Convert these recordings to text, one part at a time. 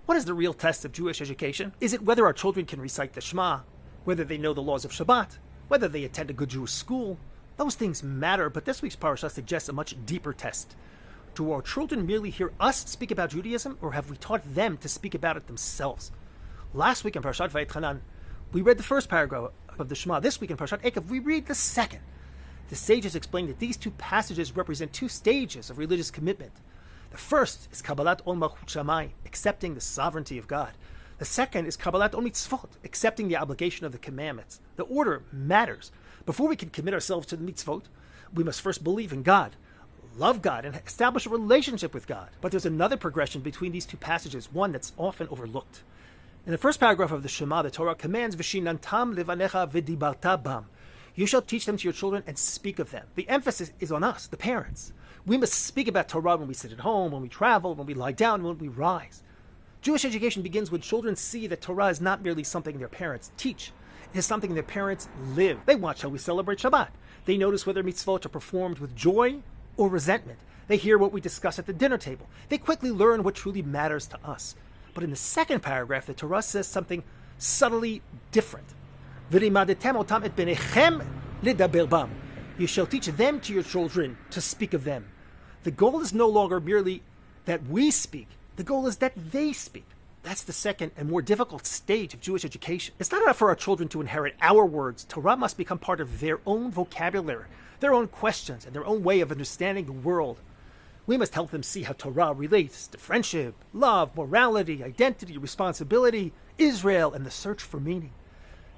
What is the real test of Jewish education? Is it whether our children can recite the Shema, whether they know the laws of Shabbat, whether they attend a good Jewish school? Those things matter, but this week's parasha suggests a much deeper test. Do our children merely hear us speak about Judaism, or have we taught them to speak about it themselves? Last week in Parashat Vayetchanan, we read the first paragraph of the Shema. This week in Parashat Ekev, we read the second. The sages explain that these two passages represent two stages of religious commitment. The first is Kabbalat Ol Malchut Shamayim, accepting the sovereignty of God. The second is Kabbalat Ol Mitzvot, accepting the obligation of the commandments. The order matters. Before we can commit ourselves to the mitzvot, we must first believe in God, love God, and establish a relationship with God. But there's another progression between these two passages, one that's often overlooked. In the first paragraph of the Shema, the Torah commands, V'shinantam levanecha v'dibarta bam. You shall teach them to your children and speak of them. The emphasis is on us, the parents. We must speak about Torah when we sit at home, when we travel, when we lie down, when we rise. Jewish education begins when children see that Torah is not merely something their parents teach. It is something their parents live. They watch how we celebrate Shabbat. They notice whether mitzvot are performed with joy or resentment. They hear what we discuss at the dinner table. They quickly learn what truly matters to us. But in the second paragraph, the Torah says something subtly different. V'limadetem otam et benechem ledaber bam. You shall teach them to your children to speak of them. The goal is no longer merely that we speak. The goal is that they speak. That's the second and more difficult stage of Jewish education. It's not enough for our children to inherit our words. Torah must become part of their own vocabulary, their own questions, and their own way of understanding the world. We must help them see how Torah relates to friendship, love, morality, identity, responsibility, Israel, and the search for meaning.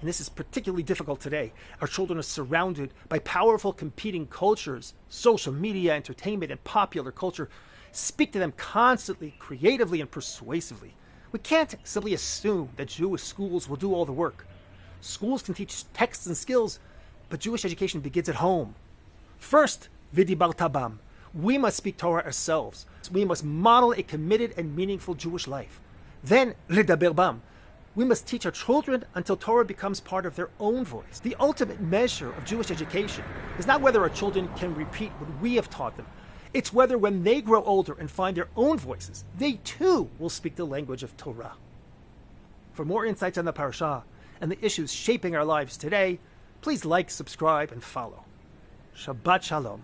And this is particularly difficult today. Our children are surrounded by powerful competing cultures. Social media, entertainment, and popular culture speak to them constantly, creatively, and persuasively. We can't simply assume that Jewish schools will do all the work. Schools can teach texts and skills, but Jewish education begins at home. First, v'dibarta bam. We must speak Torah ourselves. We must model a committed and meaningful Jewish life. Then, ledaber bam. We must teach our children until Torah becomes part of their own voice. The ultimate measure of Jewish education is not whether our children can repeat what we have taught them. It's whether when they grow older and find their own voices, they too will speak the language of Torah. For more insights on the parasha and the issues shaping our lives today, please like, subscribe, and follow. Shabbat Shalom.